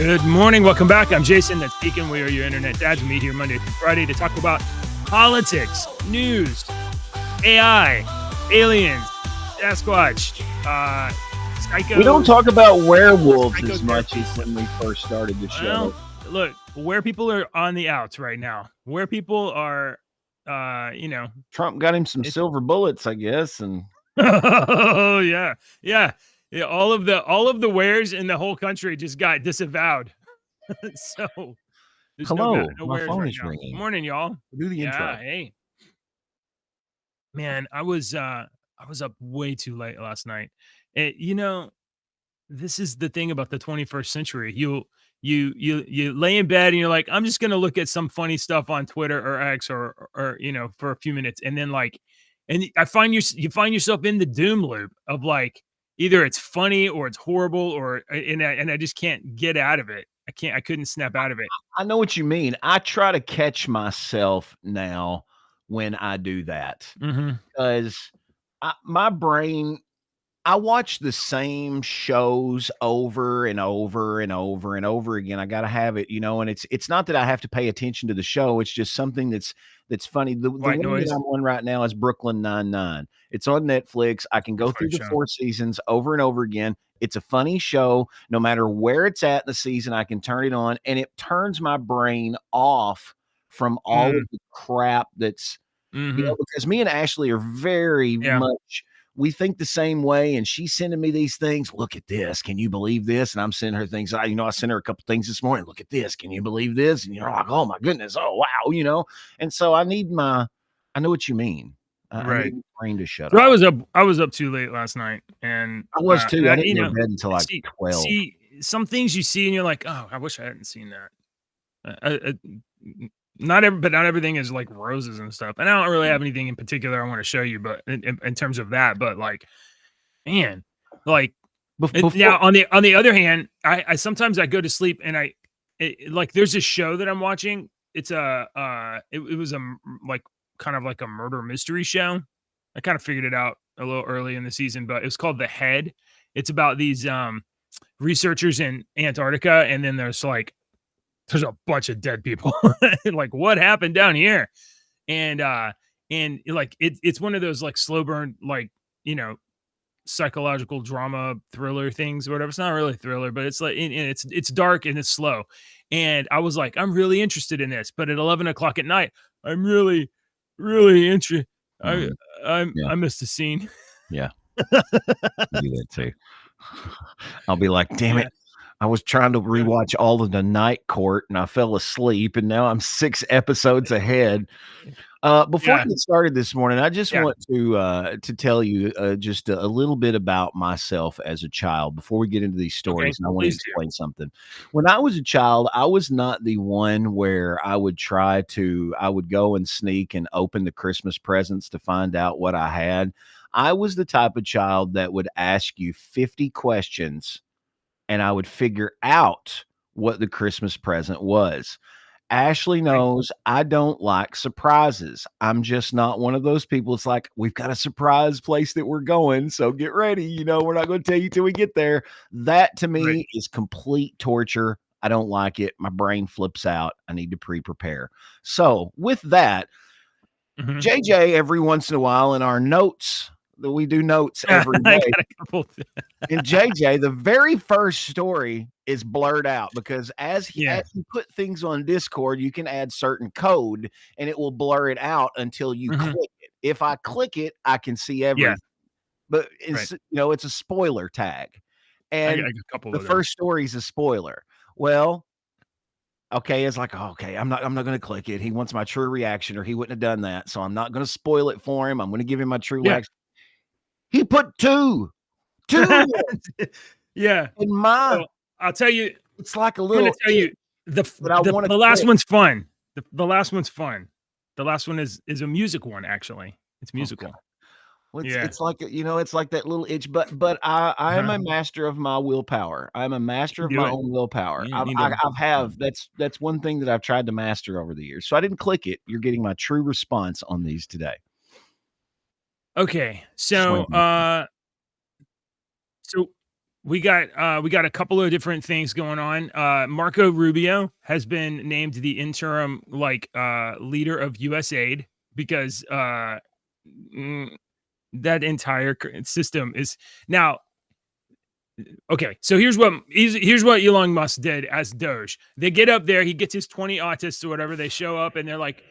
Good morning. Welcome back. I'm Jason. That's Deacon. We are your internet dads. We meet here Monday through Friday to talk about politics, news, AI, aliens, Sasquatch, psycho. We don't talk about werewolves psycho as much as when we first started the show. Well, look, where people are on the outs right now, where people are, Trump got him some silver bullets, I guess, and oh yeah. All of the wares in the whole country just got disavowed. So there's hello, no my wares phone right is now. ringing. Morning, y'all. Do the intro. Yeah, hey. Man, I was up way too late last night. This is the thing about the 21st century. You lay in bed and you're like, I'm just gonna look at some funny stuff on Twitter or X or for a few minutes, and then and I find you find yourself in the doom loop of like either it's funny or it's horrible and I just can't get out of it. I couldn't snap out of it. I know what you mean. I try to catch myself now when I do that because my brain. I watch the same shows over and over and over and over again. I got to have it, and it's not that I have to pay attention to the show. It's just something that's funny. The one that I'm on right now is Brooklyn Nine-Nine. It's on Netflix. I can go through the 4 seasons over and over again. It's a funny show. No matter where it's at in the season, I can turn it on, and it turns my brain off from all of the crap that's, because me and Ashley are very much. We think the same way, and she's sending me these things. Look at this. Can you believe this? And I'm sending her things. I sent her a couple things this morning. Look at this. Can you believe this? And you're like, oh my goodness. Oh, wow. And so I know what you mean. I need my brain to shut off. I was up too late last night, and I was too. I didn't go to bed until like 12. See, some things you see and you're like, oh, I wish I hadn't seen that. Not everything is like roses and stuff. And I don't really have anything in particular I want to show you, but in terms of that, but like, man, like now on the other hand, I sometimes I go to sleep and there's a show that I'm watching. It's it was like kind of like a murder mystery show. I kind of figured it out a little early in the season, but it was called The Head. It's about these researchers in Antarctica, and then there's a bunch of dead people. Like, what happened down here? And like it's one of those like slow burn, psychological drama thriller things or whatever. It's not really a thriller, but it's like it's dark and it's slow. And I was like, I'm really interested in this, but at 11 o'clock at night, I'm really, really interested. I missed a scene. Yeah. I do that too. I'll be like, damn it. I was trying to rewatch all of the Night Court and I fell asleep, and now I'm 6 episodes ahead. Before we get started this morning, I just want to tell you just a little bit about myself as a child before we get into these stories. And I want to explain something. When I was a child, I was not the one where I would go and sneak and open the Christmas presents to find out what I had. I was the type of child that would ask you 50 questions and I would figure out what the Christmas present was. Ashley knows I don't like surprises. I'm just not one of those people. It's like, we've got a surprise place that we're going, so get ready. We're not going to tell you till we get there. That to me is complete torture. I don't like it. My brain flips out. I need to pre-prepare. So with that, JJ, every once in a while in our notes, we do notes every day. And JJ, the very first story is blurred out because as you put things on Discord, you can add certain code and it will blur it out until you click it. If I click it, I can see everything. But it's it's a spoiler tag. And the first story is a spoiler. Well, okay, it's like, okay, I'm not going to click it. He wants my true reaction, or he wouldn't have done that. So I'm not going to spoil it for him. I'm going to give him my true reaction. He put two. Yeah. And I'll tell you, it's like a little. I'm tell you, the last one's fun. The last one's fun. The last one is a music one, actually. It's musical. Okay. Well, it's like it's like that little itch. But I am a master of my willpower. I'm a master of my own willpower. That's one thing that I've tried to master over the years. So I didn't click it. You're getting my true response on these today. Okay, so we got a couple of different things going on. Marco Rubio has been named the interim leader of USAID because mm, that entire system is now okay. So here's what Elon Musk did as Doge. They get up there, he gets his 20 autists or whatever. They show up and they're like,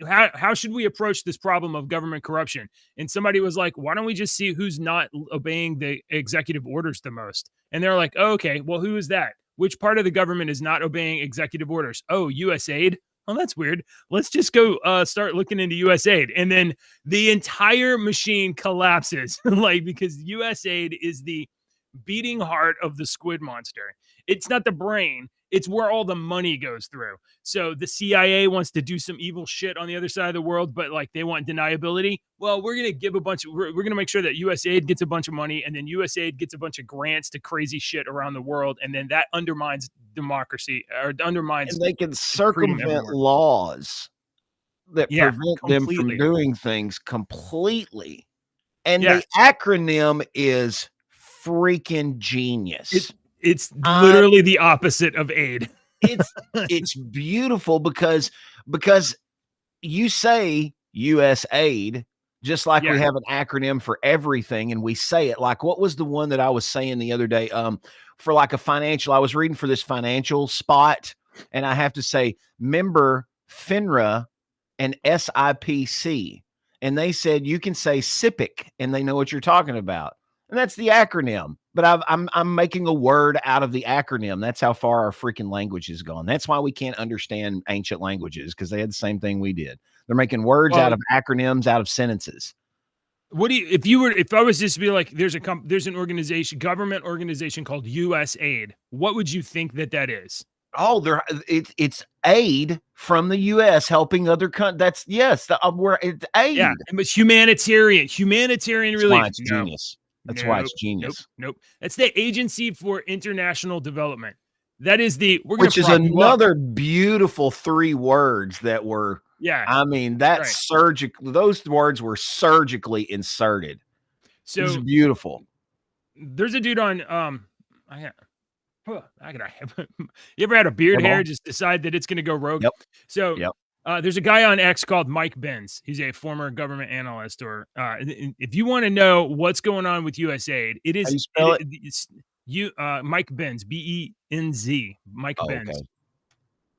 how should we approach this problem of government corruption? And somebody was like, why don't we just see who's not obeying the executive orders the most? And they're like, oh, okay, well, who is that? Which part of the government is not obeying executive orders? Oh, USAID. Oh, that's weird. Let's just go start looking into USAID. And then the entire machine collapses, like, because USAID is the beating heart of the squid monster. It's not the brain, it's where all the money goes through. So the CIA wants to do some evil shit on the other side of the world, but like they want deniability. Well, we're going to give we're going to make sure that USAID gets a bunch of money, and then USAID gets a bunch of grants to crazy shit around the world. And then that undermines democracy, or undermines. And they can circumvent laws that prevent them from doing things completely. And the acronym is freaking genius. It's literally the opposite of aid. It's beautiful because you say USAID, just like we have an acronym for everything, and we say it like, what was the one that I was saying the other day? For like a financial, I was reading for this financial spot, and I have to say member FINRA and SIPC. And they said you can say SIPC, and they know what you're talking about. And that's the acronym. But I'm making a word out of the acronym. That's how far our freaking language has gone. That's why we can't understand ancient languages, because they had the same thing we did. They're making words out of acronyms, out of sentences. What do you, if I was just to be like, there's an organization, government organization called USAID, what would you think that is? Oh, it's aid from the U.S. helping other countries. That's it's aid. Yeah, but humanitarian relief. Why it's genius. That's why it's genius. Nope. That's the Agency for International Development. That is which is another beautiful 3 words that were. Yeah, I mean, that's surgical. Those words were surgically inserted. So it's beautiful. There's a dude on you ever had a beard hair just decide that it's going to go rogue? Yep. So there's a guy on X called Mike Benz. He's a former government analyst. Or if you want to know what's going on with USAID, it is. How you spell it? It's Mike Benz, BENZ. Mike Benz. Okay.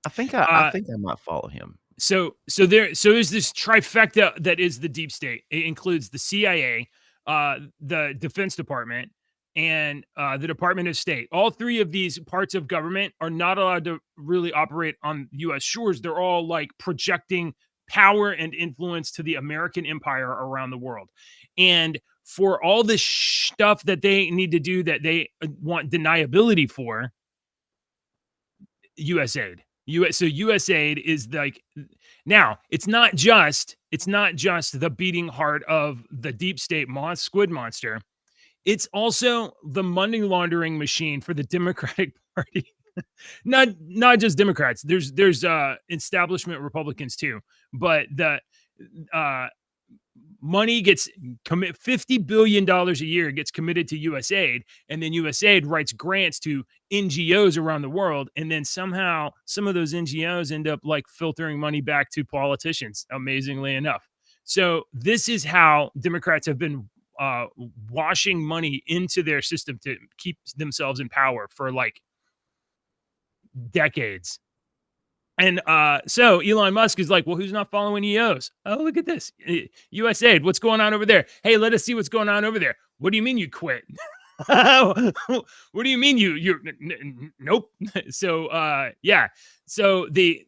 I think I might follow him. So there's this trifecta that is the deep state. It includes the CIA, the Defense Department, and the Department of State. All 3 of these parts of government are not allowed to really operate on U.S. shores. They're all like projecting power and influence to the American empire around the world. And for all this stuff that they need to do that they want deniability for, USAID. So USAID is like, now it's not just the beating heart of the deep state squid monster. It's also the money laundering machine for the Democratic Party. not just Democrats. There's establishment Republicans too. But the money gets $50 billion a year gets committed to USAID, and then USAID writes grants to NGOs around the world, and then somehow some of those NGOs end up like filtering money back to politicians, amazingly enough. So this is how Democrats have been washing money into their system to keep themselves in power for like decades. And so Elon Musk is like, well, who's not following EOs? Oh, look at this. USAID, what's going on over there? Hey, let us see what's going on over there. What do you mean you quit? What do you mean you're nope. So so the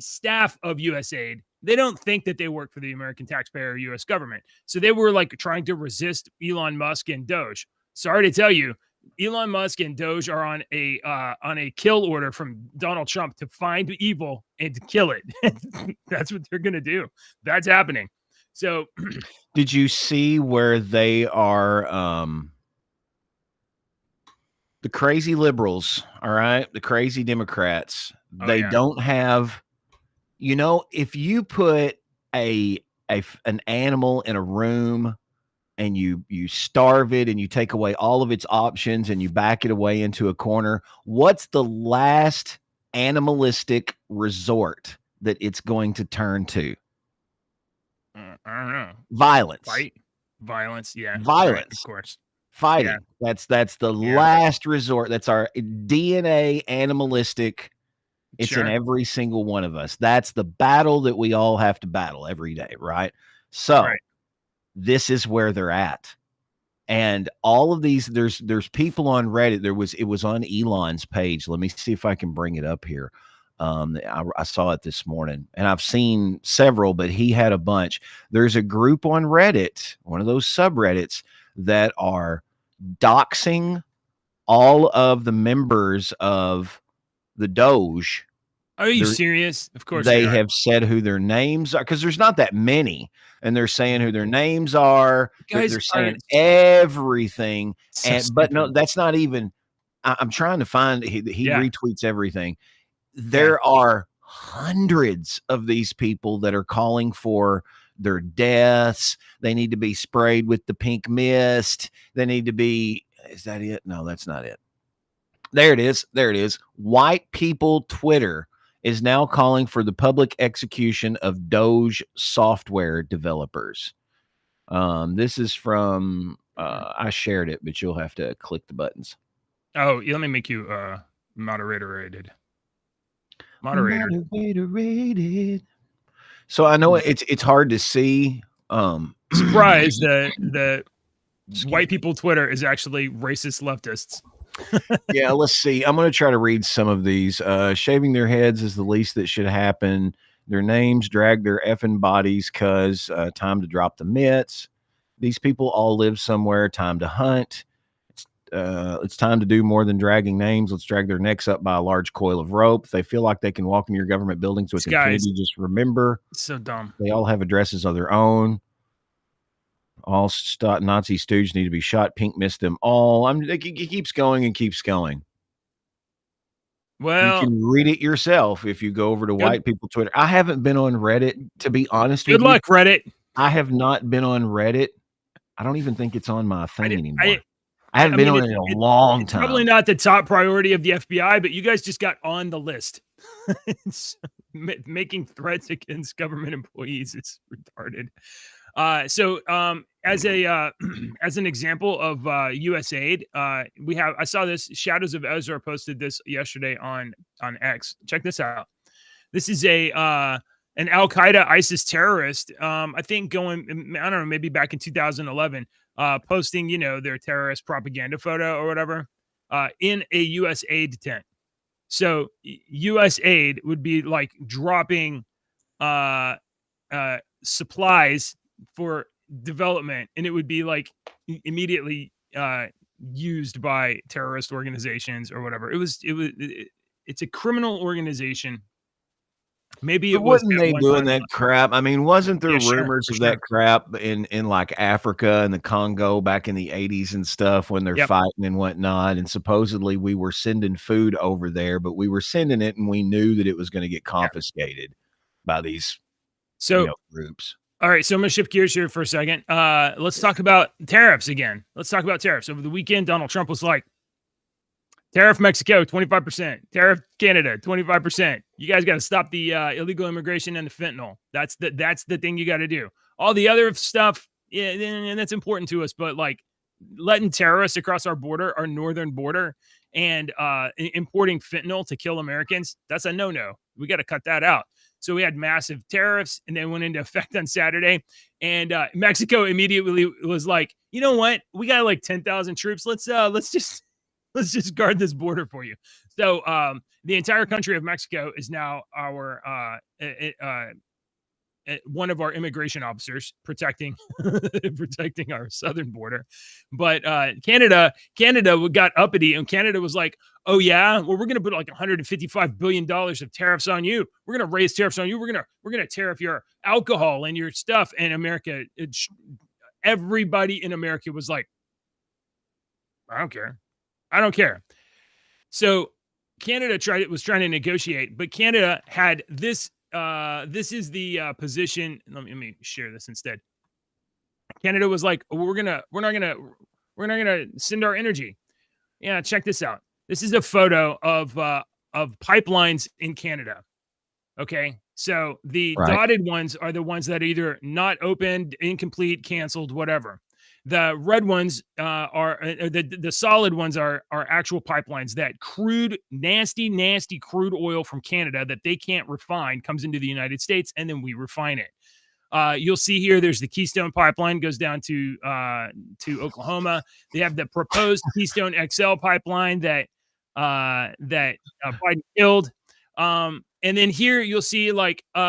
staff of USAID, they don't think that they work for the American taxpayer or US government. So they were like trying to resist Elon Musk and Doge. Sorry to tell you, Elon Musk and Doge are on a kill order from Donald Trump to find evil and to kill it. That's what they're going to do. That's happening. So did you see where they are the crazy liberals, all right? The crazy Democrats, they don't have, if you put an animal in a room and you starve it and you take away all of its options and you back it away into a corner, what's the last animalistic resort that it's going to turn to? I don't know. Violence. Fight, violence. Yeah, right. Of Violence. course. Yeah, Fighting. That's the yeah. last resort. That's our DNA animalistic. It's in Sure. every single one of us. That's the battle that we all have to battle every day, right? So, Right. this is where they're at. And all of these, there's people on Reddit. It was on Elon's page. Let me see if I can bring it up here. I saw it this morning, and I've seen several, but he had a bunch. There's a group on Reddit, one of those subreddits, that are doxing all of the members of the Doge. Are you They're, serious? Of course they they are. have said who their names are because there's not that many, and they're saying who their names are. You guys They're are saying everything, so but no, stupid. that's not even. I'm trying to find. He Yeah, retweets everything. yeah. There are hundreds of these people that are calling for their deaths. They need to be sprayed with the pink mist. They need to be. Is that it? No, that's not it. There it is. There it is. White people Twitter is now calling for the public execution of Doge software developers. This is from I shared it, but you'll have to click the buttons. Oh, let me make you moderated. Moderated. So I know it's hard to see. Surprise! The white Excuse me. people Twitter is actually racist leftists. Yeah, let's see. I'm going to try to read some of these. Shaving their heads is the least that should happen. Their names drag their effing bodies because time to drop the mitts. These people all live somewhere. Time to hunt. It's time to do more than dragging names. Let's drag their necks up by a large coil of rope. If they feel like they can walk into your government buildings with This guy is impunity, just remember so dumb. they all have addresses of their own. All Nazi stooges need to be shot. Pink missed them all. It keeps going and keeps going. You Well, can read it yourself if you go over to white people Twitter. I haven't been on Reddit, to be honest good with you. luck, Reddit. I have not been on Reddit. I don't even think it's on my thing anymore. I haven't been mean, on it in a long time. Probably not the top priority of the FBI, but you guys just got on the list. Making threats against government employees is retarded. So as a as an example of USAID, I saw this. Shadows of Ezra posted this yesterday on X. Check this out. This is an Al Qaeda ISIS terrorist. I think going, I don't know, maybe back in 2011, posting their terrorist propaganda photo or whatever in a USAID tent. So USAID would be like dropping supplies for development, and it would be like immediately used by terrorist organizations or whatever. It's a criminal organization. Maybe it was Wasn't at they one doing time. that crap? I mean, wasn't there Yeah, sure, rumors for of sure. that crap in like Africa and the Congo back in the 80s and stuff when they're Yep. fighting and whatnot? And supposedly we were sending food over there, but we were sending it and we knew that it was going to get confiscated by these groups. All right, so I'm gonna shift gears here for a second. Let's talk about tariffs again. Let's talk about tariffs. Over the weekend, Donald Trump was like, tariff Mexico, 25%. Tariff Canada, 25%. You guys got to stop the illegal immigration and the fentanyl. That's the thing you got to do. All the other stuff, yeah, and that's important to us, but like letting terrorists across our border, our northern border, and importing fentanyl to kill Americans, that's a no-no. We got to cut that out. So we had massive tariffs, and then went into effect on Saturday. And Mexico immediately was like, you know what? We got like 10,000 troops. Let's just guard this border for you. So the entire country of Mexico is now our one of our immigration officers protecting protecting our southern border. But Canada got uppity, and Canada was like, oh yeah, well, we're gonna put like $155 billion of tariffs on you. We're gonna raise tariffs on you. We're gonna tariff your alcohol and your stuff. And America, everybody in America was like, I don't care. So Canada was trying to negotiate, but Canada had this. This is the position. Let me share this instead. Canada was like, we're not gonna send our energy. Yeah, check this out. This is a photo of pipelines in Canada. Okay. So the Right. dotted ones are the ones that are either not opened, incomplete, canceled, whatever. The red ones the solid ones are actual pipelines that crude, nasty crude oil from Canada that they can't refine comes into the United States and then we refine it. You'll see here, there's the Keystone pipeline goes down to Oklahoma. They have the proposed Keystone XL pipeline that Biden killed. And then here you'll see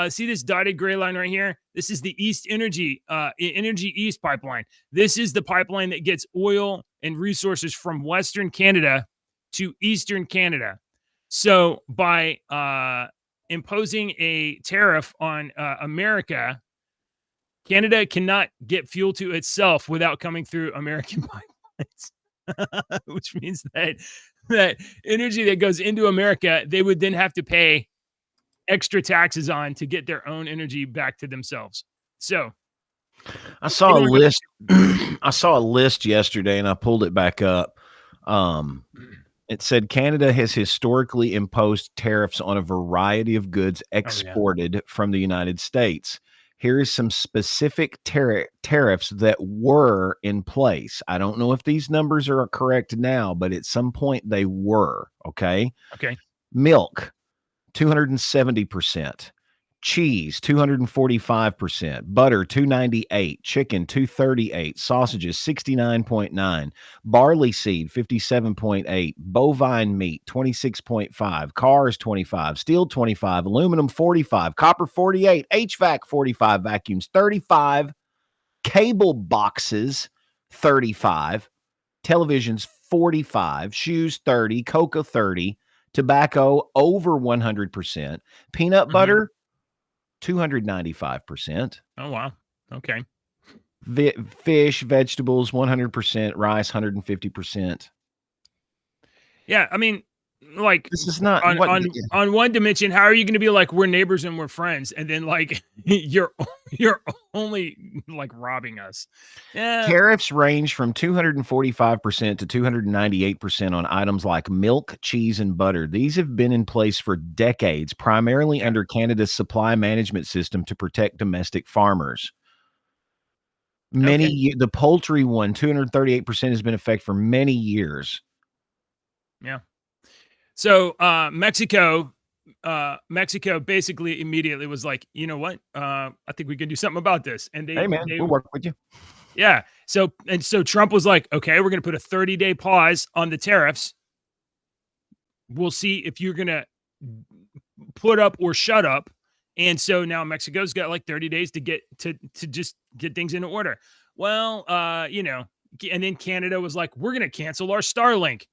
see this dotted gray line right here. This is the East Energy East pipeline. This is the pipeline that gets oil and resources from Western Canada to Eastern Canada. So by imposing a tariff on America, Canada cannot get fuel to itself without coming through American pipelines, which means that energy that goes into America, they would then have to pay extra taxes on to get their own energy back to themselves. So I saw a list. I saw a list yesterday, and I pulled it back up. It said Canada has historically imposed tariffs on a variety of goods exported from the United States. Here is some specific tariffs that were in place. I don't know if these numbers are correct now, but at some point they were. Okay. Okay. Milk, 270%. Cheese, 245%. Butter, 298. Chicken, 238. Sausages, 69.9. Barley seed, 57.8. Bovine meat, 26.5. Cars, 25. Steel, 25. Aluminum, 45. Copper, 48. HVAC, 45. Vacuums, 35. Cable boxes, 35. Televisions, 45. Shoes, 30. Cocoa, 30. Tobacco, over 100%. Peanut butter, 295%. Oh, wow. Okay. Fish, vegetables, 100%. Rice, 150%. Yeah, I mean, like this is not on one dimension. How are you going to be like we're neighbors and we're friends, and then like you're only like robbing us? Yeah. Tariffs range from 245% to 298% on items like milk, cheese, and butter. These have been in place for decades, primarily under Canada's supply management system to protect domestic farmers. The poultry one, 238%, has been in effect for many years. Yeah. So Mexico basically immediately was like, you know what? I think we can do something about this. And hey man, we'll work with you. Yeah. So Trump was like, okay, we're going to put a 30-day pause on the tariffs. We'll see if you're going to put up or shut up. And so now Mexico's got like 30 days to get to just get things in order. Well, and then Canada was like, we're going to cancel our Starlink.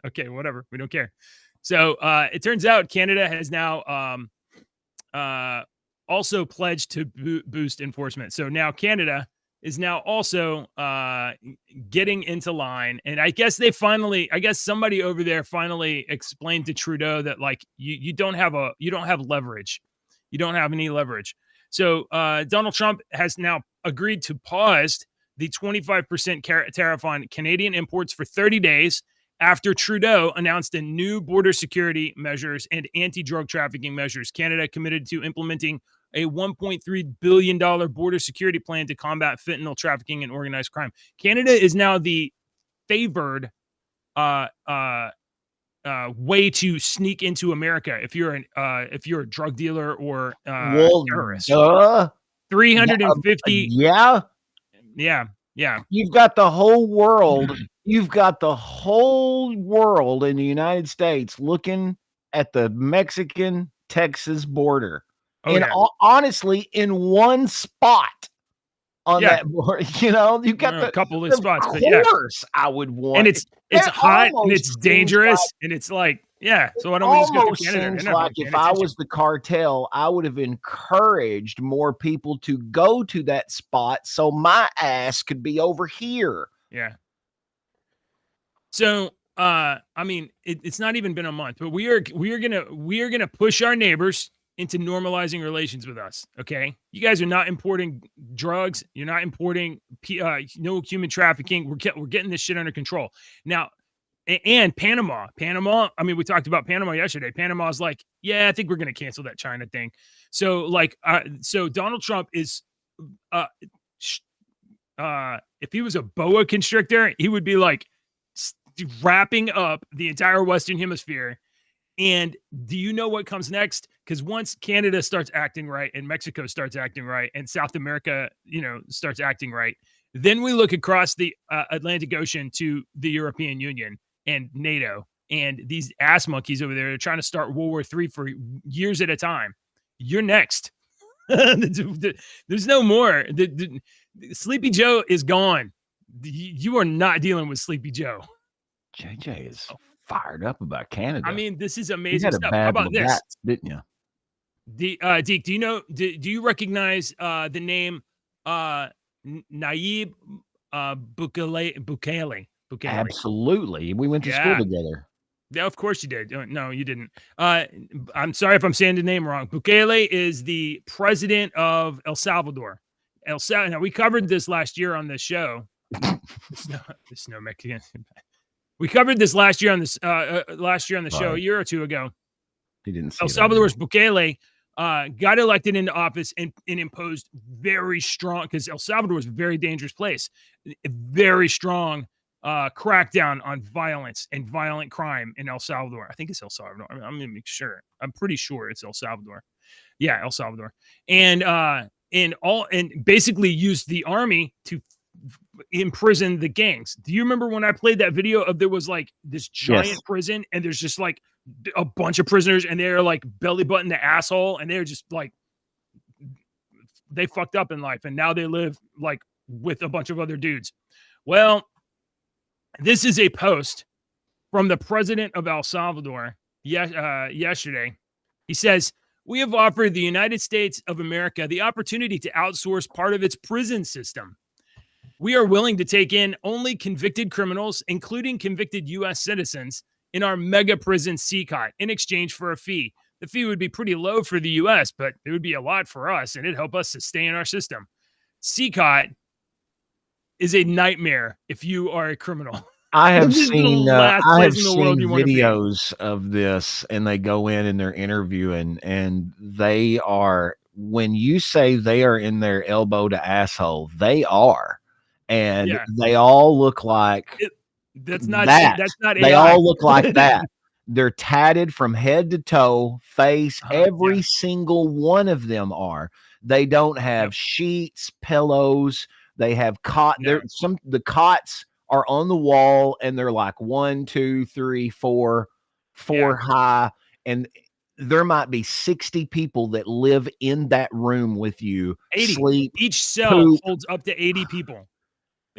Okay, whatever. We don't care. So it turns out Canada has now also pledged to boost enforcement. So now Canada is now also getting into line. And I guess somebody over there finally explained to Trudeau that like you don't have leverage. You don't have any leverage. So Donald Trump has now agreed to pause the 25% tariff on Canadian imports for 30 days after Trudeau announced a new border security measures and anti-drug trafficking measures. Canada committed to implementing a $1.3 billion border security plan to combat fentanyl trafficking and organized crime. Canada is now the favored way to sneak into America if you're a drug dealer or terrorist. 350. Yeah. You've got the whole world. You've got the whole world in the United States looking at the Mexican-Texas border. Honestly, in one spot on that border, you've got a couple of spots. Of course, I would want. And it's hot and it's dangerous and it's like, so why don't we just go to Canada? Seems like if I was the cartel, I would have encouraged more people to go to that spot so my ass could be over here. Yeah. So, I mean, it's not even been a month, but we are gonna push our neighbors into normalizing relations with us. Okay, you guys are not importing drugs. You're not importing no human trafficking. We're getting this shit under control now. And Panama. I mean, we talked about Panama yesterday. Panama's like, yeah, I think we're going to cancel that China thing. So like, so Donald Trump is, uh, if he was a boa constrictor, he would be like wrapping up the entire Western Hemisphere. And do you know what comes next? Because once Canada starts acting right and Mexico starts acting right and South America, starts acting right, then we look across the Atlantic Ocean to the European Union and NATO and these ass monkeys over there are trying to start World War III for years at a time. You're next. There's no more. Sleepy Joe is gone. You are not dealing with Sleepy Joe. JJ is fired up about Canada. I mean, this is You amazing had a stuff. bad How about this? Labatt, didn't you? Deke, do you know? Do you recognize the name Nayib Bukele? Absolutely. We went to school together. Yeah, of course you did. No, you didn't. I'm sorry if I'm saying the name wrong. Bukele is the president of El Salvador. Now, we covered this last year on the show. It's no Mexican. We covered this last year on this show a year or two ago. He didn't see El Salvador's Bukele got elected into office and imposed very strong, because El Salvador is a very dangerous place, a very strong crackdown on violence and violent crime in El Salvador. I think it's El Salvador. I'm going to make sure. I'm pretty sure it's El Salvador. Yeah, El Salvador. And basically used the army to imprison the gangs. Do you remember when I played that video of there was like this giant prison and there's just like a bunch of prisoners and they're like belly button the asshole and they're just like, they fucked up in life and now they live like with a bunch of other dudes. Well, this is a post from the president of El Salvador yesterday. He says, "We have offered the United States of America the opportunity to outsource part of its prison system. We are willing to take in only convicted criminals, including convicted U.S. citizens, in our mega prison CCOT in exchange for a fee. The fee would be pretty low for the U.S., but it would be a lot for us, and it'd help us sustain our system. CCOT is a nightmare if you are a criminal." I have seen videos of this, and they go in and they're interviewing, and they are, when you say they are in their elbow to asshole, they are. And they all look like that's not AI. They all look like that. They're tatted from head to toe, face, every single one of them are. They don't have sheets, pillows. They have cot. The cots are on the wall, and they're like 1, 2, 3, 4 high, and there might be 60 people that live in that room with you. 80. Sleep. Each cell holds up to 80 people.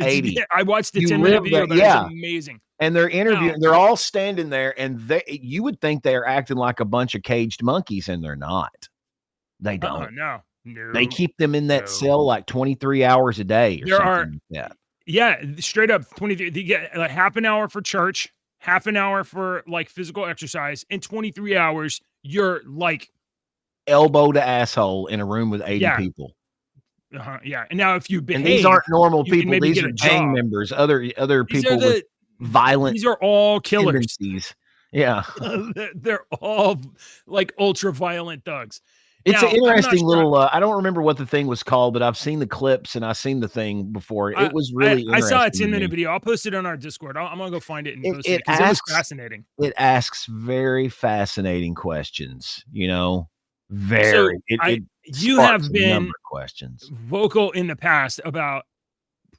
80. I watched the 10-minute video, but it's amazing. And they're interviewing. They're all standing there, and you would think they're acting like a bunch of caged monkeys, and they're not. They don't. No. They keep them in that cell like 23 hours a day. Straight up 23. They get like half an hour for church, half an hour for like physical exercise, and 23 hours you're like elbow to asshole in a room with 80 people. And now if you behave, and these aren't normal people. These are gang members, other people with violent. These are all killers. Tendencies. Yeah, they're all like ultra violent thugs. It's an interesting little. I don't remember what the thing was called, but I've seen the clips and I've seen the thing before. It was really. I saw a 10-minute video. I'll post it on our Discord. I'm gonna go find it and post it because it was fascinating. It asks very fascinating questions. Very. You have been vocal in the past about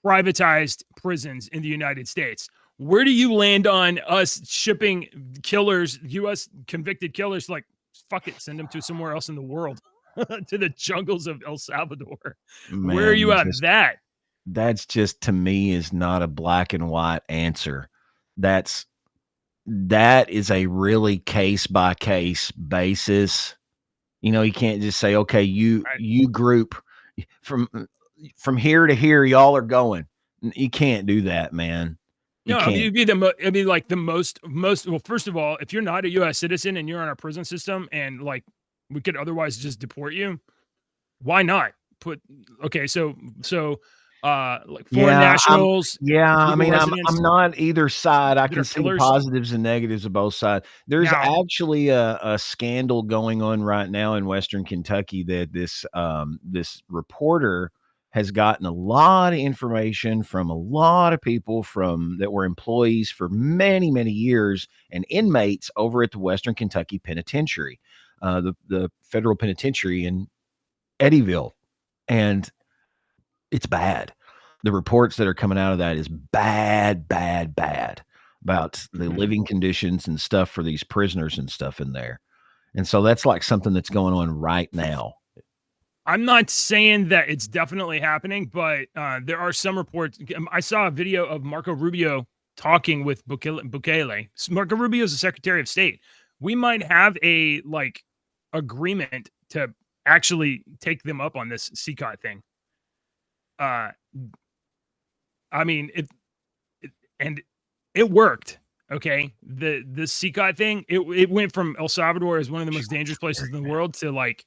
privatized prisons in the United States. Where do you land on us shipping killers, U.S. convicted killers, like? Fuck it, send them to somewhere else in the world, to the jungles of El Salvador. Man, where are you at? That's just, to me, is not a black and white answer. That is a really case by case basis. You can't just say, okay, you group from here to here, y'all are going. You can't do that, man. No, it'd be like the most. Well, first of all, if you're not a U.S. citizen and you're on our prison system, and like we could otherwise just deport you. Why not put? Okay, so like foreign nationals, I legal mean, residents I'm not either side. I that can are see the killers. positives and negatives of both sides. There's Now, actually a scandal going on right now in Western Kentucky that this reporter has gotten a lot of information from a lot of people from that were employees for many, many years and inmates over at the Western Kentucky Penitentiary, the federal penitentiary in Eddyville, and it's bad. The reports that are coming out of that is bad, bad, bad about the living conditions and stuff for these prisoners and stuff in there. And so that's like something that's going on right now. I'm not saying that it's definitely happening, but there are some reports. I saw a video of Marco Rubio talking with Bukele. Marco Rubio is the Secretary of State. We might have a like agreement to actually take them up on this CCOT thing. I mean, it worked. Okay, the CCOT thing, it went from El Salvador as one of the most dangerous places in the world to like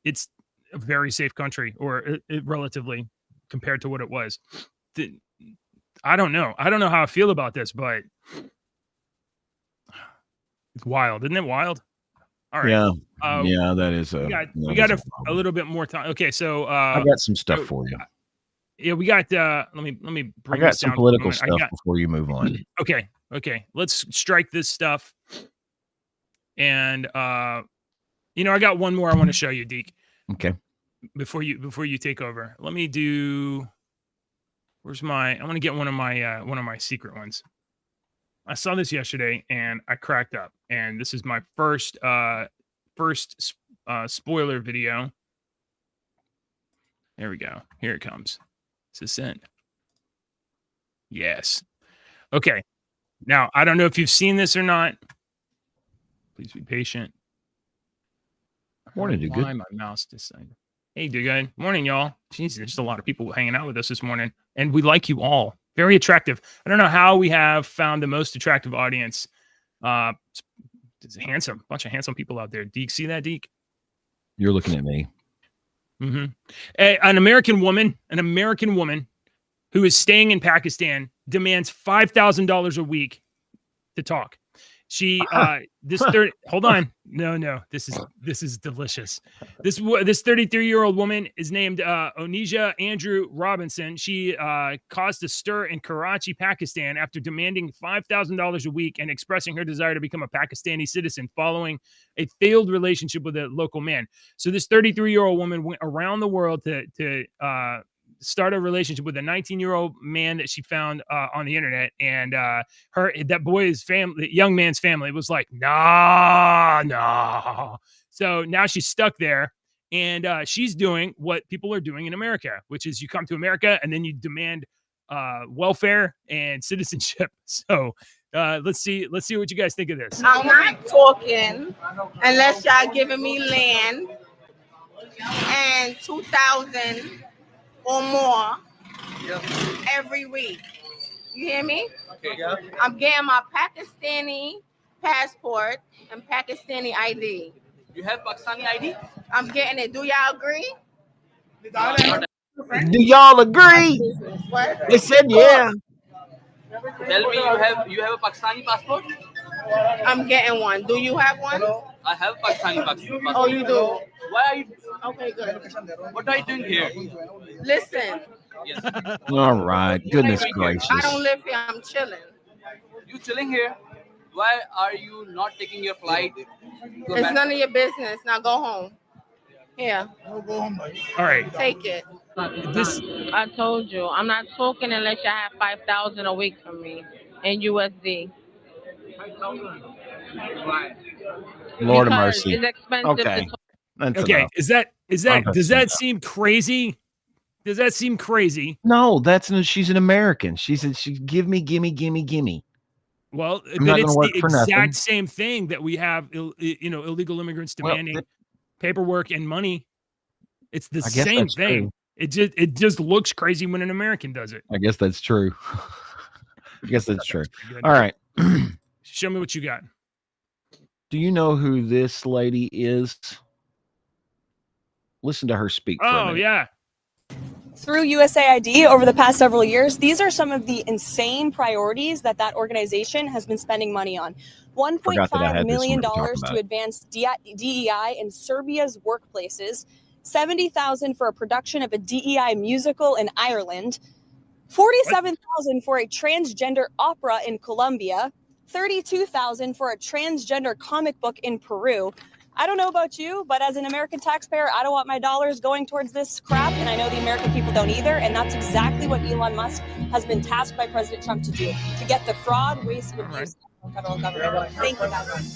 it's a very safe country, or it relatively compared to what it was. I don't know. I don't know how I feel about this, but it's wild, isn't it? Wild. All right. Yeah, that is We got a little bit more time. Okay, so I got some stuff for you. Yeah, we got. Let me bring. I got some political stuff before you move on. Okay. Let's strike this stuff. And I got one more I want to show you, Deke. Okay. Before you take over, let me do. Where's my? I want to get one of my secret ones. I saw this yesterday and I cracked up. And this is my first spoiler video. There we go. Here it comes. Is send? Yes. Okay. Now, I don't know if you've seen this or not. Please be patient. Morning, Dude. My mouse decided. Hey, Dude. Morning, y'all. Jeez, there's just a lot of people hanging out with us this morning, and we like you all. Very attractive. I don't know how we have found the most attractive audience. It's a bunch of handsome people out there. Deke, see that, Deke? You're looking at me. Mm-hmm. An American woman who is staying in Pakistan demands $5,000 a week to talk. She hold on. No, this is delicious. This 33-year-old woman is named Onija Andrew Robinson. She caused a stir in Karachi, Pakistan after demanding $5,000 a week and expressing her desire to become a Pakistani citizen following a failed relationship with a local man. So this 33-year-old woman went around the world to start a relationship with a 19-year-old man that she found on the internet, and young man's family was like, nah. So now she's stuck there, and she's doing what people are doing in America, which is you come to America and then you demand welfare and citizenship. So let's see what you guys think of this. I'm not talking unless y'all giving me land and 2,000 or more every week. You hear me? Okay. Yeah. I'm getting my Pakistani passport and Pakistani ID. You have Pakistani ID? I'm getting it. Do y'all agree? Do y'all agree? What? They said yeah. Tell me you have a Pakistani passport? I'm getting one. Do you have one? I have Pakistani passport. Oh, you do? Why are you? Okay, good. What are you doing here? Listen. Yes. All right. Goodness gracious. I don't live here. I'm chilling. You chilling here? Why are you not taking your flight? It's none of your business. Now go home. Here. All right. Take it. I told you, I'm not talking unless you have 5,000 a week from me in USD. Lord of Because mercy. it's expensive Okay. to Okay. Enough. Does that does that enough. seem crazy? Does that seem crazy? No, she's an American. She give me. Well, I'm but not it's gonna work the for nothing. exact same thing that we have, illegal immigrants demanding paperwork and money. It's the I guess same that's thing. true. It just looks crazy when an American does it. I guess that's true. I guess that's true. Good. All right. Show me what you got. Do you know who this lady is? Listen to her speak for a Oh minute. yeah. Through USAID over the past several years, these are some of the insane priorities that organization has been spending money on. Forgot that I $1.5 had this one million to talk to about. advance DEI in Serbia's workplaces, $70,000 for a production of a DEI musical in Ireland, $47,000 for a transgender opera in Colombia, $32,000 for a transgender comic book in Peru. I don't know about you, but as an American taxpayer, I don't want my dollars going towards this crap, and I know the American people don't either, and that's exactly what Elon Musk has been tasked by President Trump to do, to get the fraud, waste, and abuse of the federal government. Thank you, guys.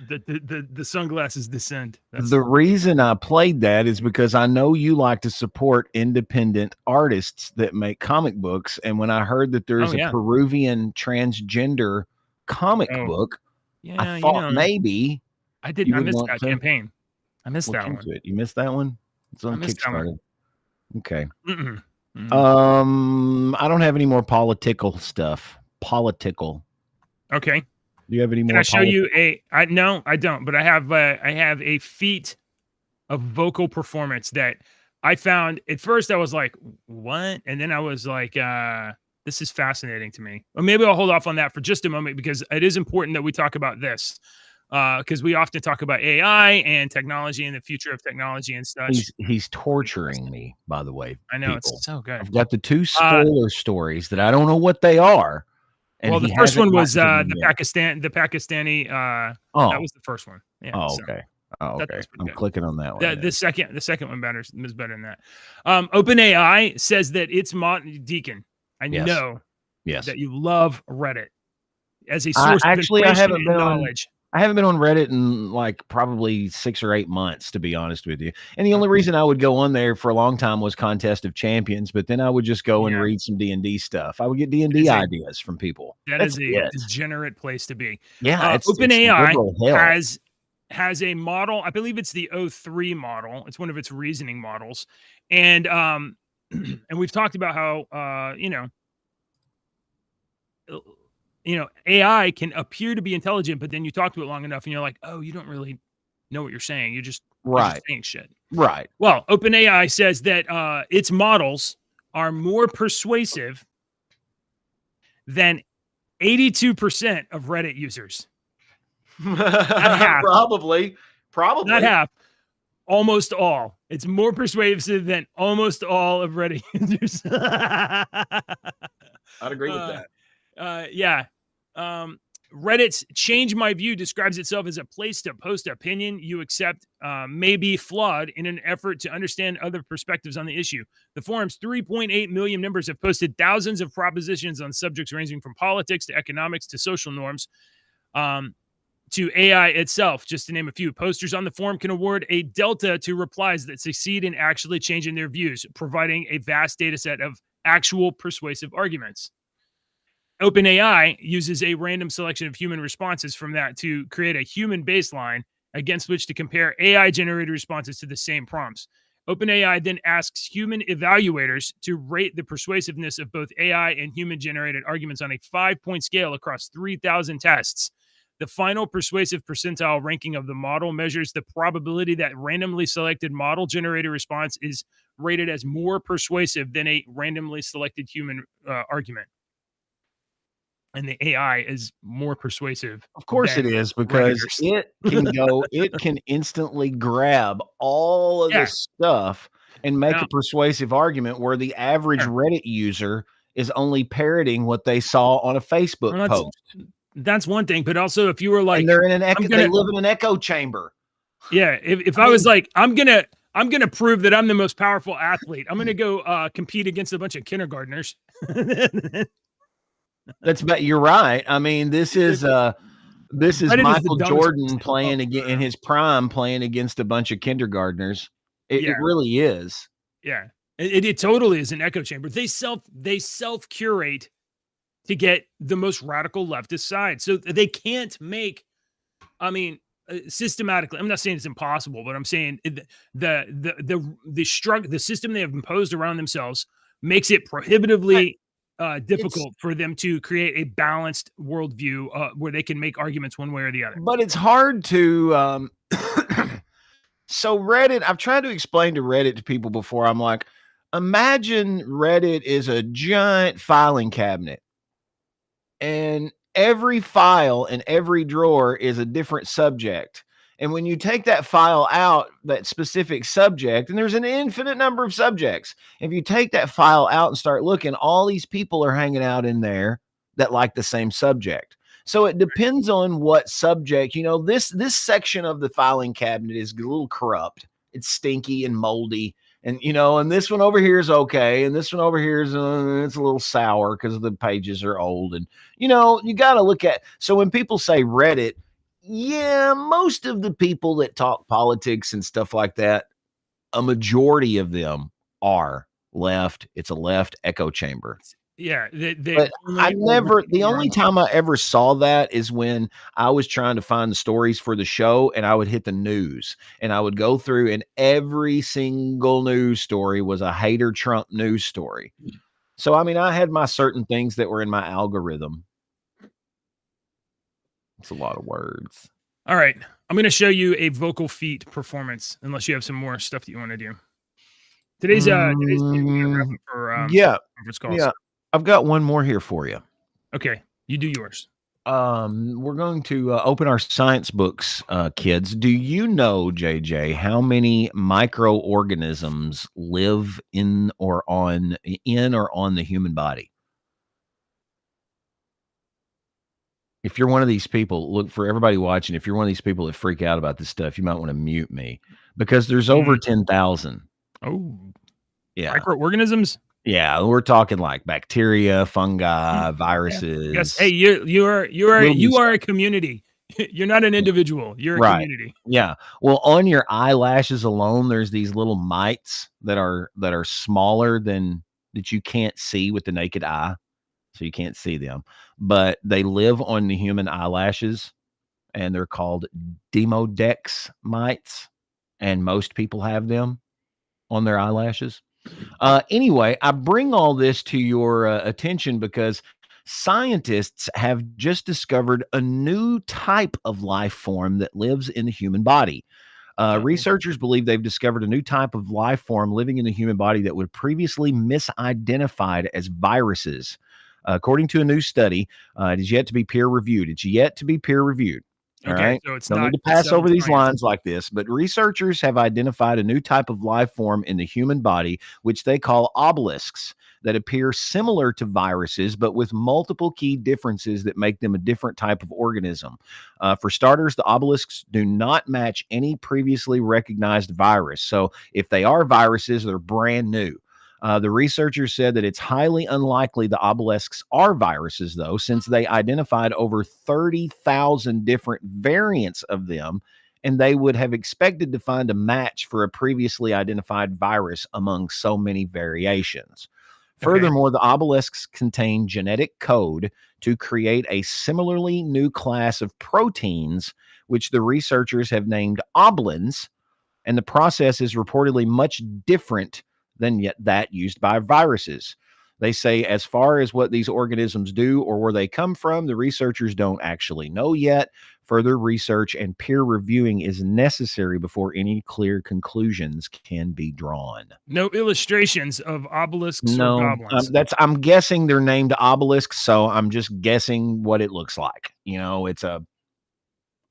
The sunglasses descend. The reason I played that is because I know you like to support independent artists that make comic books. And when I heard that there's a Peruvian transgender comic book, I thought maybe I missed that campaign. I missed that one. You missed that one? It's on Kickstarter. Okay. I don't have any more political stuff. Okay. Do you have any more? Can I show you no, I don't, but I have a feat of vocal performance that I found. At first I was like, what? And then I was like, this is fascinating to me. Or maybe I'll hold off on that for just a moment, because it is important that we talk about this. Because we often talk about AI and technology and the future of technology and such. He's torturing me, by the way. I know, people. it's so good. I've got the 2 spoiler stories that I don't know what they are. And well, the first one was the Pakistani. That was the first one. Yeah. Okay. I'm clicking on that one. The second one is better than that. OpenAI says that it's Deacon. I know that you love Reddit as a source of information and knowledge. I haven't been on Reddit in like probably 6 or 8 months, to be honest with you. And the only reason I would go on there for a long time was Contest of Champions, but then I would just go and read some D&D stuff. I would get D&D ideas from people. That's a degenerate place to be. Yeah, OpenAI has a model. I believe it's the O3 model. It's one of its reasoning models, and and we've talked about how AI can appear to be intelligent, but then you talk to it long enough and you're like, oh, you don't really know what you're saying. You're just saying shit. Right. Well, OpenAI says that its models are more persuasive than 82% of Reddit users. Probably. Not half. Almost all. It's more persuasive than almost all of Reddit users. I'd agree with that. Yeah. Reddit's Change My View describes itself as a place to post opinion you accept may be flawed in an effort to understand other perspectives on the issue. The forum's 3.8 million members have posted thousands of propositions on subjects ranging from politics to economics to social norms to AI itself, just to name a few. Posters on the forum can award a delta to replies that succeed in actually changing their views, providing a vast data set of actual persuasive arguments. OpenAI uses a random selection of human responses from that to create a human baseline against which to compare AI-generated responses to the same prompts. OpenAI then asks human evaluators to rate the persuasiveness of both AI and human-generated arguments on a 5-point scale across 3,000 tests. The final persuasive percentile ranking of the model measures the probability that randomly selected model-generated response is rated as more persuasive than a randomly selected human argument. And the AI is more persuasive. Of course it is, because it can instantly grab all of this stuff and make a persuasive argument where the average Reddit user is only parroting what they saw on a Facebook post. That's one thing, but also if you were like, and they're in an echo, they live in an echo chamber. Yeah, if I was like, I'm gonna prove that I'm the most powerful athlete. I'm gonna go compete against a bunch of kindergartners. You're right. I mean, this is Michael Jordan playing again in his prime, playing against a bunch of kindergartners. It really is. Yeah, it totally is an echo chamber. They self curate to get the most radical leftist side, so they can't make. I mean, systematically, I'm not saying it's impossible, but I'm saying the system they have imposed around themselves makes it prohibitively difficult for them to create a balanced worldview where they can make arguments one way or the other. But it's hard to so Reddit, I've tried to explain to Reddit to people before. I'm like, imagine Reddit is a giant filing cabinet, and every file in every drawer is a different subject. And when you take that file out, that specific subject, and there's an infinite number of subjects, if you take that file out and start looking, all these people are hanging out in there that like the same subject. So it depends on what subject, this section of the filing cabinet is a little corrupt. It's stinky and moldy. And, and this one over here is okay. And this one over here is, it's a little sour because the pages are old. And, you got to look at, so when people say Reddit, yeah, most of the people that talk politics and stuff like that, a majority of them are left. It's a left echo chamber. Yeah. But the only time I ever saw that is when I was trying to find the stories for the show, and I would hit the news and I would go through, and every single news story was a hater Trump news story. So, I mean, I had my certain things that were in my algorithm. It's a lot of words. All right. I'm going to show you a vocal feat performance, unless you have some more stuff that you want to do. Today's for conference calls. Yeah. I've got one more here for you. Okay. You do yours. We're going to open our science books, kids. Do you know, JJ, how many microorganisms live in or on the human body? If you're one of these people, look, for everybody watching, if you're one of these people that freak out about this stuff, you might want to mute me, because there's over 10,000. Oh, yeah. Microorganisms? Yeah, we're talking like bacteria, fungi, viruses. Yes. Hey, you are a community. You're not an individual. You're a community. Yeah. Well, on your eyelashes alone, there's these little mites that are smaller than that you can't see with the naked eye. So you can't see them, but they live on the human eyelashes, and they're called Demodex mites. And most people have them on their eyelashes. Anyway, I bring all this to your attention because scientists have just discovered a new type of life form that lives in the human body. Researchers believe they've discovered a new type of life form living in the human body that was previously misidentified as viruses. According to a new study, it is yet to be peer reviewed. It's yet to be peer reviewed. All right. So it's Don't not need to pass over these lines like this, but researchers have identified a new type of life form in the human body, which they call obelisks, that appear similar to viruses, but with multiple key differences that make them a different type of organism. For starters, the obelisks do not match any previously recognized virus. So if they are viruses, they're brand new. The researchers said that it's highly unlikely the obelisks are viruses, though, since they identified over 30,000 different variants of them, and they would have expected to find a match for a previously identified virus among so many variations. Furthermore, the obelisks contain genetic code to create a similarly new class of proteins, which the researchers have named oblins, and the process is reportedly much different than yet that used by viruses. They say as far as what these organisms do or where they come from, the researchers don't actually know yet. Further research and peer reviewing is necessary before any clear conclusions can be drawn. No illustrations of obelisks or goblins. I'm guessing they're named obelisks, so I'm just guessing what it looks like. It's a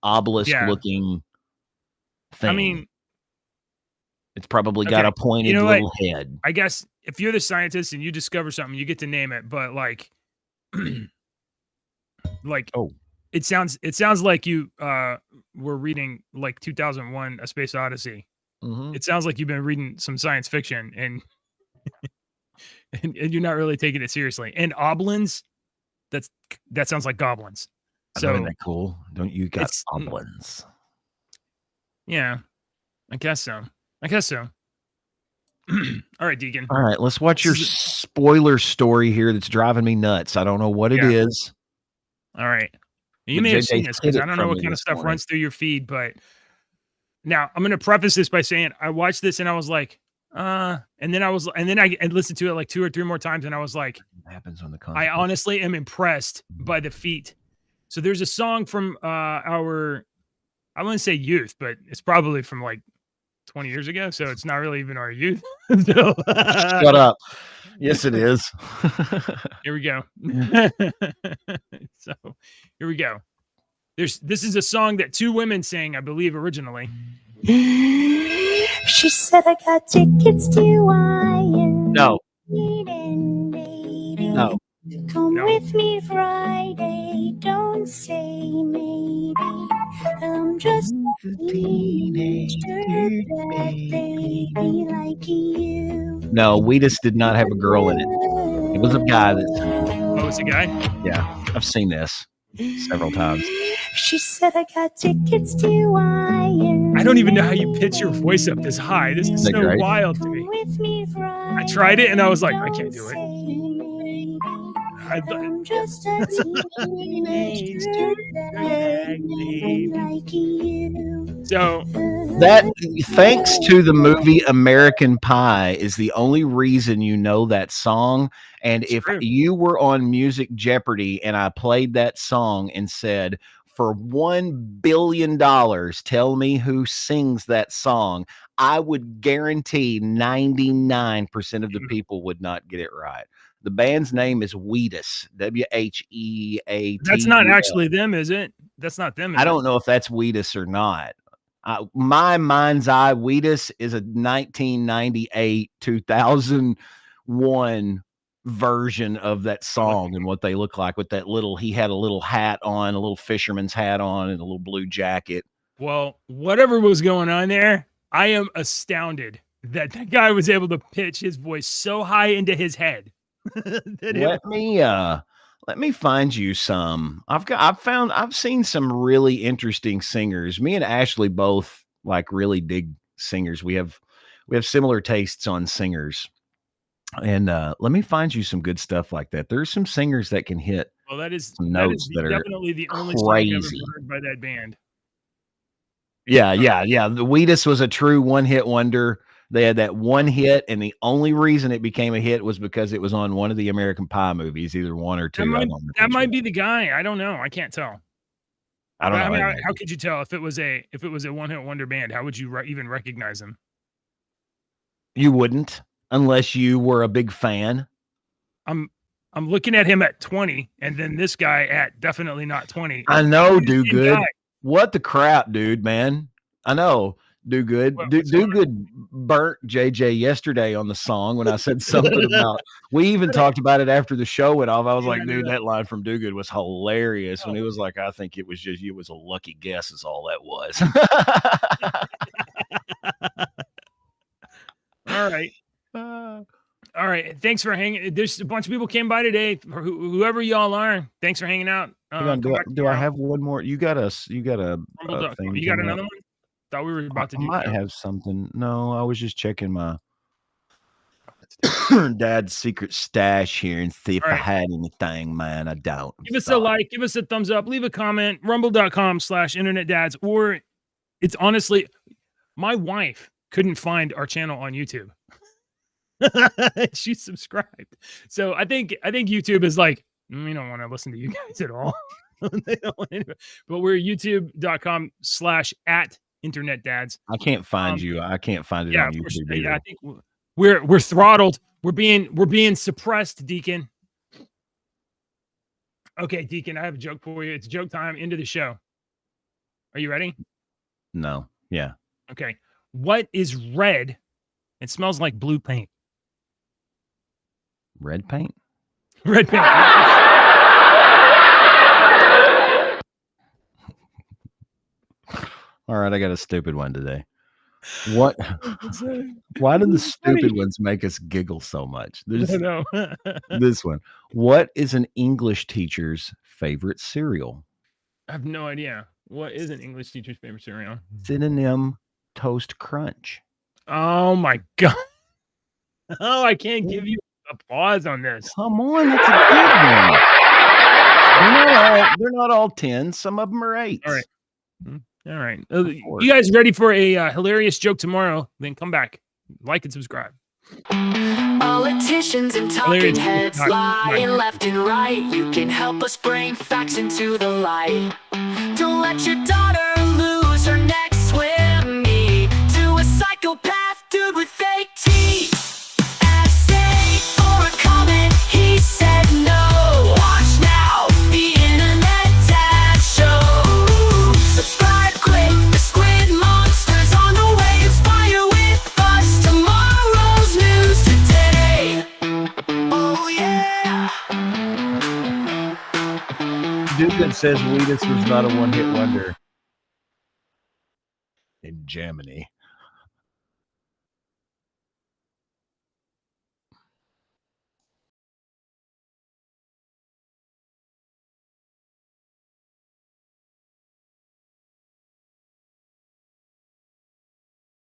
obelisk looking thing. I mean, it's probably got a pointed little head. I guess if you're the scientist and you discover something, you get to name it. But it sounds like you were reading like 2001: A Space Odyssey. Mm-hmm. It sounds like you've been reading some science fiction and you're not really taking it seriously. And oblins, that sounds like goblins. So isn't that cool? Don't you got oblins? Yeah, I guess so. All right, Deacon. All right, let's watch your spoiler story here that's driving me nuts. I don't know what it is. All right. You may have seen this because I don't know what kind of stuff runs through your feed, but now I'm going to preface this by saying I watched this and I was like, And then I listened to it like 2 or 3 more times, and I was like, What happens when the I honestly am impressed by the feat. So there's a song from our, I wouldn't say youth, but it's probably from like 20 years ago. So it's not really even our youth. So, Shut up. Yes, it is. Here we go. So here we go. This is a song that 2 women sang, I believe, originally. She said I got tickets to Iron. No. Maiden, baby. No. Come with me Friday. Don't say maybe. I'm just a teenager, black baby like you. No, Wheatus did not have a girl in it. It was a guy that. Oh, it's a guy? Yeah, I've seen this several times. She said I got tickets to Iron. I don't even know how you pitch your voice up this high. This is Isn't that so great? wild to me. I tried it and I was like, I can't do it. I'm just a teenager like you. So that, thanks to the movie American Pie, is the only reason you know that song. And if you were on Music Jeopardy and I played that song and said, for $1 billion, tell me who sings that song, I would guarantee 99% of the people would not get it right. The band's name is Wheatus, W-H-E-A-T. That's not actually them, is it? That's not them. I don't know if that's Wheatus or not. My mind's eye, Wheatus is a 1998, 2001 version of that song and what they look like with that little, he had a little hat on, a little fisherman's hat on, and a little blue jacket. Well, whatever was going on there, I am astounded that that guy was able to pitch his voice so high into his head. Let me find you some. I've seen some really interesting singers. Me and Ashley both like really dig singers. We have similar tastes on singers. And let me find you some good stuff like that. There's some singers that can hit. Well, that is notes that are definitely the only crazy. song I've ever heard by that band. Yeah. The Wheatus was a true one-hit wonder. They had that one hit, and the only reason it became a hit was because it was on one of the American Pie movies, either 1 or 2. That might be the guy. I don't know. I can't tell. I don't know. I mean, how could you tell if it was a one-hit wonder band? How would you even recognize them? You wouldn't, unless you were a big fan. I'm looking at him at 20, and then this guy at definitely not 20. I know, Do Good. What the crap, dude, man? I know. Do Good. Do Good burnt JJ yesterday on the song when I said something about. We even talked about it after the show went off. I was like, dude, that line from Do Good was hilarious. When he was like, I think it was just you was a lucky guess, is all that was. All right. All right. Thanks for hanging. There's a bunch of people came by today. Whoever y'all are, thanks for hanging out. Do I have one more? You got a thing. You got another one? Thought we were about to do. I might have something. No, I was just checking my dad's secret stash here and see if I had anything, man. I don't. Give us a like, give us a thumbs up, leave a comment, rumble.com/internetdads, or it's honestly, my wife couldn't find our channel on YouTube. She subscribed. So I think YouTube is like, we don't want to listen to you guys at all. They don't want to, but we're youtube.com/@internetdads. I can't find you. I can't find it on YouTube either. I think we're throttled. We're being suppressed, Deacon. Okay, Deacon, I have a joke for you. It's joke time. Into the show. Are you ready? No. Yeah. Okay. What is red? It smells like blue paint. Red paint? Red paint. All right, I got a stupid one today. What? Why do the stupid ones make us giggle so much? I don't know. This one. What is an English teacher's favorite cereal? I have no idea. What is an English teacher's favorite cereal? Synonym: Toast Crunch. Oh my God. Oh, I can't give you applause on this. Come on, that's a good one. They're not all 10. Some of them are 8. All right. You guys ready for a hilarious joke tomorrow? Then come back. Like and subscribe. Politicians and talking heads lying left and right. You can help us bring facts into the light. Don't let your daughter lose her next swim meet to a psychopath dude with fake teeth. Essay or a comment, he said no. Watch now, the internet dad show. Subscribe quick, the squid monster's on the way. Inspire with us tomorrow's news today. Oh yeah. Dude that says Wheatus was not a one-hit wonder in Germany.